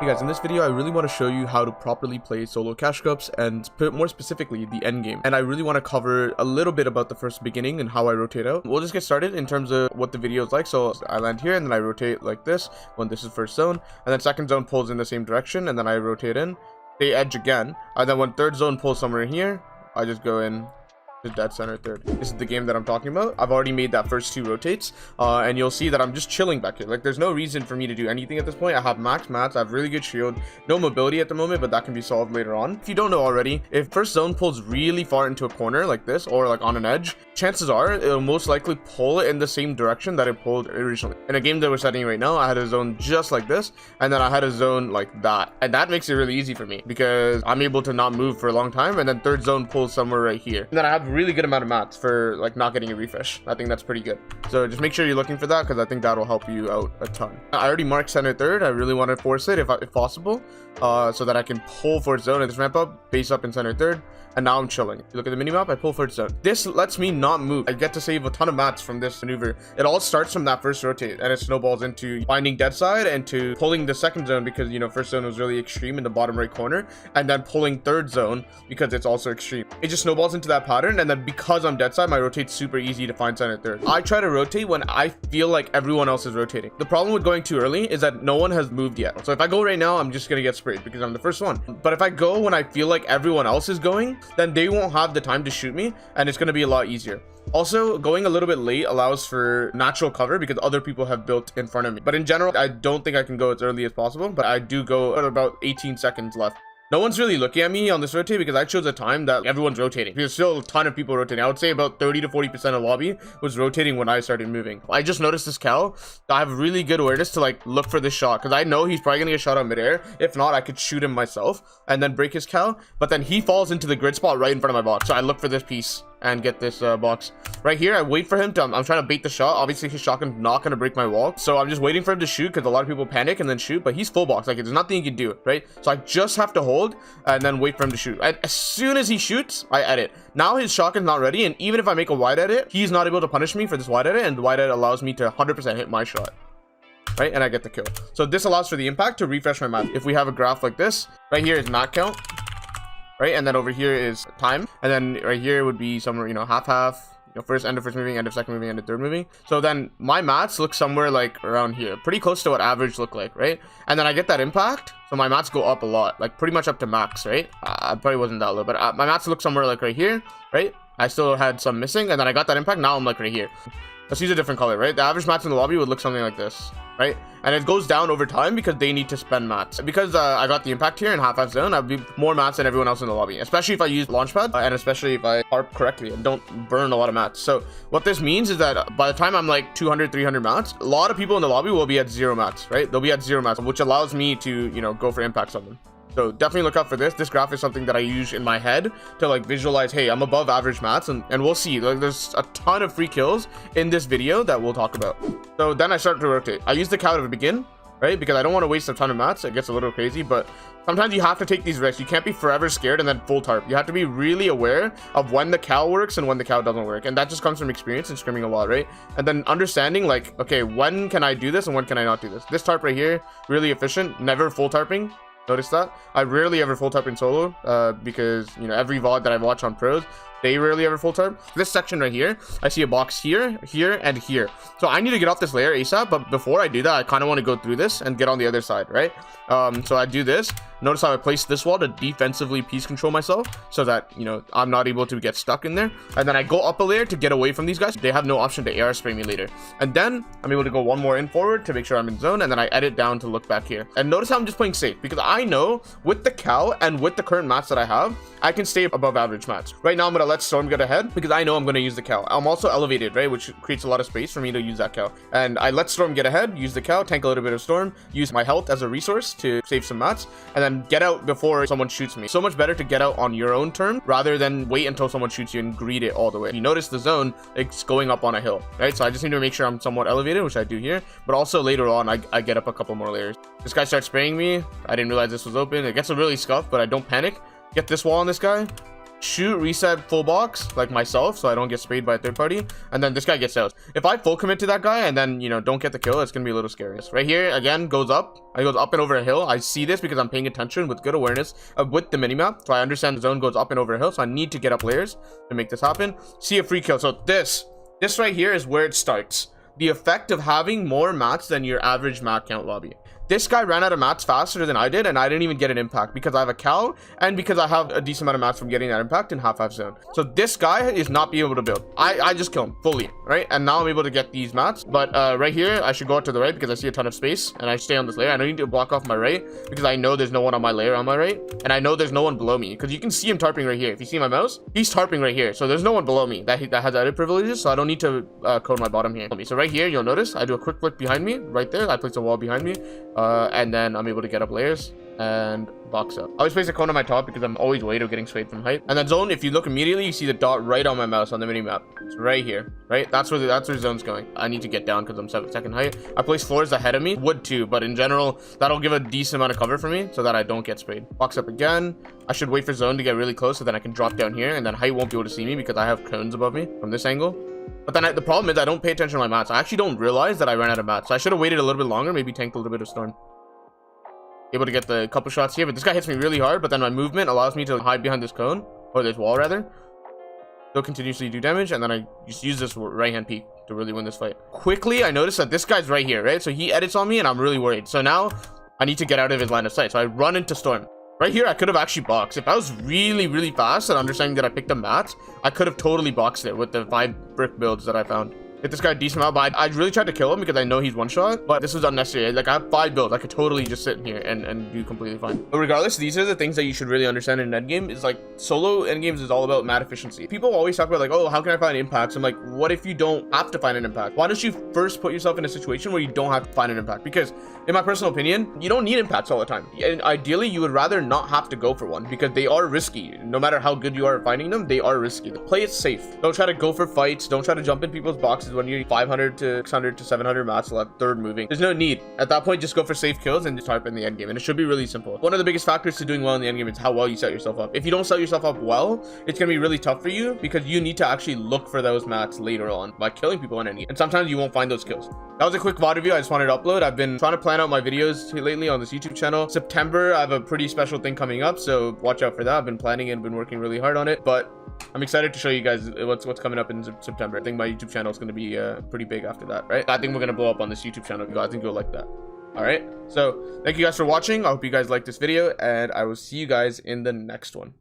Hey guys, in this video I really want to show you how to properly play solo cash cups and more specifically the end game. And I really want to cover a little bit about the first beginning and how I rotate out. We'll just get started in terms of what the video is like. So I land here and then I rotate like this when this is first zone, and then second zone pulls in the same direction and then I rotate in. They edge again, and then when third zone pulls somewhere here, I just go in to dead center third. This is the game that I'm talking about. I've already made that first two rotates, and you'll see that I'm just chilling back here. Like, there's no reason for me to do anything at this point. I have max mats, I have really good shield, no mobility at the moment, but that can be solved later on. If you don't know already, if first zone pulls really far into a corner like this, or like on an edge, chances are it'll most likely pull it in the same direction that it pulled originally. In a game that we're setting right now, I had a zone just like this, and then I had a zone like that, and that makes it really easy for me because I'm able to not move for a long time, and then third zone pulls somewhere right here, and then I have a really good amount of mats for like not getting a refresh. I think that's pretty good. So just make sure you're looking for that, because I think that'll help you out a ton. I already marked center third. I really want to force it if possible, so that I can pull fourth zone and just ramp up, base up in center third. And now I'm chilling. You look at the minimap, I pull fourth zone. This lets me not move. I get to save a ton of mats from this maneuver. It all starts from that first rotate, and it snowballs into finding dead side and to pulling the second zone, because you know first zone was really extreme in the bottom right corner, and then pulling third zone because it's also extreme. It just snowballs into that pattern, and then because I'm dead side, my rotate's super easy to find center third. I try to rotate when I feel like everyone else is rotating. The problem with going too early is that no one has moved yet. So if I go right now, I'm just gonna get sprayed because I'm the first one. But if I go when I feel like everyone else is going, then they won't have the time to shoot me, and it's going to be a lot easier. Also, going a little bit late allows for natural cover because other people have built in front of me. But in general, I don't think I can go as early as possible, but I do go at about 18 seconds left. No one's really looking at me on this rotate because I chose a time that everyone's rotating. There's still a ton of people rotating. I would say about 30 to 40% of lobby was rotating when I started moving. I just noticed this cow. I have really good awareness to like look for this shot, because I know he's probably gonna get shot out midair. If not, I could shoot him myself and then break his cow. But then he falls into the grid spot right in front of my box. So I look for this piece and get this box right here. I wait for him to I'm trying to bait the shot. Obviously his shotgun's not going to break my wall, so I'm just waiting for him to shoot, because a lot of people panic and then shoot, but he's full box. Like, there's nothing you can do, right? So I just have to hold and then wait for him to shoot. And as soon as he shoots, I edit. Now his shotgun's not ready, and even if I make a wide edit, he's not able to punish me for this wide edit, and the wide edit allows me to 100% hit my shot, right? And I get the kill. So this allows for the impact to refresh my map. If we have a graph like this, right here is mat count, right? And then over here is time, and then right here would be somewhere, you know, half, you know, first, end of first moving, end of second moving, end of third moving. So then my mats look somewhere like around here, pretty close to what average look like, right? And then I get that impact, so my mats go up a lot, like pretty much up to max, right? I probably wasn't that low, but my mats look somewhere like right here, right? I still had some missing, and then I got that impact. Now I'm like right here. Let's use a different color, right? The average mats in the lobby would look something like this, right? And it goes down over time because they need to spend mats. Because I got the impact here in half zone, I'd be more mats than everyone else in the lobby, especially if I use launchpad, and especially if I harp correctly and don't burn a lot of mats. So what this means is that by the time I'm like 200, 300 mats, a lot of people in the lobby will be at 0 mats, right? They'll be at 0 mats, which allows me to, you know, go for impacts on them. So definitely look out for this. This graph is something that I use in my head to like visualize, hey, I'm above average mats, and we'll see. Like, there's a ton of free kills in this video that we'll talk about. So then I start to rotate. I use the cow to begin, right? Because I don't want to waste a ton of mats. It gets a little crazy, but sometimes you have to take these risks. You can't be forever scared and then full tarp. You have to be really aware of when the cow works and when the cow doesn't work. And that just comes from experience and scrimming a lot, right? And then understanding like, okay, when can I do this and when can I not do this? This tarp right here, really efficient, never full tarping. Notice that I rarely ever full tarp in solo, because you know every VOD that I watch on pros, they rarely ever full tarp. This section right here, I see a box here, here, and here. So I need to get off this layer ASAP, but before I do that, I kind of want to go through this and get on the other side, right? So I do this. Notice how I place this wall to defensively piece control myself so that, you know, I'm not able to get stuck in there. And then I go up a layer to get away from these guys. They have no option to AR spray me later. And then I'm able to go one more in forward to make sure I'm in zone, and then I edit down to look back here. And notice how I'm just playing safe, because I know with the cow and with the current mats that I have, I can stay above average mats. Right now I'm going to let Storm get ahead because I know I'm going to use the cow. I'm also elevated, right, which creates a lot of space for me to use that cow. And I let Storm get ahead, use the cow, tank a little bit of Storm, use my health as a resource to save some mats, and then get out before someone shoots me. So much better to get out on your own term rather than wait until someone shoots you and greet it all the way. You notice the zone, it's going up on a hill, right? So I just need to make sure I'm somewhat elevated, which I do here, but also later on I get up a couple more layers. This guy starts spraying me. I didn't realize this was open. It gets a really scuffed, but I don't panic. Get this wall on this guy, shoot, reset, full box, like myself, so I don't get sprayed by a third party, and then this guy gets out. If I full commit to that guy and then, you know, don't get the kill, it's gonna be a little scary. Right here, again, goes up. I goes up and over a hill. I see this because I'm paying attention with good awareness with the minimap, so I understand the zone goes up and over a hill, so I need to get up layers to make this happen. See a free kill. So this right here is where it starts. The effect of having more mats than your average mat count lobby. This guy ran out of mats faster than I did, and I didn't even get an impact because I have a cow and because I have a decent amount of mats from getting that impact in half zone. So this guy is not being able to build. I just kill him fully, right? And now I'm able to get these mats. But right here, I should go out to the right because I see a ton of space and I stay on this layer. I don't need to block off my right because I know there's no one on my layer on my right, and I know there's no one below me because you can see him tarping right here. If you see my mouse, he's tarping right here. So there's no one below me that has edit privileges, so I don't need to code my bottom here. So right here, you'll notice I do a quick flick behind me right there. I place a wall behind me, and then I'm able to get up layers and box up. I always place a cone on my top because I'm always worried of getting swayed from height. And then zone, if you look immediately, you see the dot right on my mouse on the mini map. It's right here, right? That's where the zone's going. I need to get down because I'm second height. I place floors ahead of me, wood too, but in general, that'll give a decent amount of cover for me so that I don't get sprayed. Box up again. I should wait for zone to get really close so then I can drop down here, and then height won't be able to see me because I have cones above me from this angle. But then the problem is I don't pay attention to my mats. I actually don't realize that I ran out of mats. So I should have waited a little bit longer, maybe tanked a little bit of storm. Able to get the couple shots here, but this guy hits me really hard, but then my movement allows me to hide behind this cone, or this wall rather. Still continuously do damage, and then I just use this right hand peek to really win this fight. Quickly, I notice that this guy's right here, right? So he edits on me, and I'm really worried. So now I need to get out of his line of sight. So I run into storm. Right here, I could have actually boxed. If I was really, really fast and understanding that I picked up mats, I could have totally boxed it with the 5 brick builds that I found. Hit this guy a decent amount, but I really tried to kill him because I know he's one shot, but this was unnecessary. Like, I have 5 builds. I could totally just sit in here and do completely fine. But regardless, these are the things that you should really understand in endgame. Is like, solo endgames is all about mat efficiency. People always talk about like, oh, how can I find impacts? I'm like, what if you don't have to find an impact? Why don't you first put yourself in a situation where you don't have to find an impact? Because in my personal opinion, you don't need impacts all the time. And ideally, you would rather not have to go for one because they are risky. No matter how good you are at finding them, they are risky. Play it safe. Don't try to go for fights. Don't try to jump in people's boxes when you're 500 to 600 to 700 mats left, third moving. There's no need. At that point, just go for safe kills and just type in the end game. And it should be really simple. One of the biggest factors to doing well in the end game is how well you set yourself up. If you don't set yourself up well, it's gonna be really tough for you because you need to actually look for those mats later on by killing people in end game. And sometimes you won't find those kills. That was a quick VOD review I just wanted to upload. I've been trying to plan out my videos lately on this YouTube channel. September, I have a pretty special thing coming up, so watch out for that. I've been planning and been working really hard on it, but I'm excited to show you guys what's coming up in September. I think my YouTube channel is going to be pretty big after that, right? I think we're going to blow up on this YouTube channel. I think you'll like that. All right. So thank you guys for watching. I hope you guys liked this video, and I will see you guys in the next one.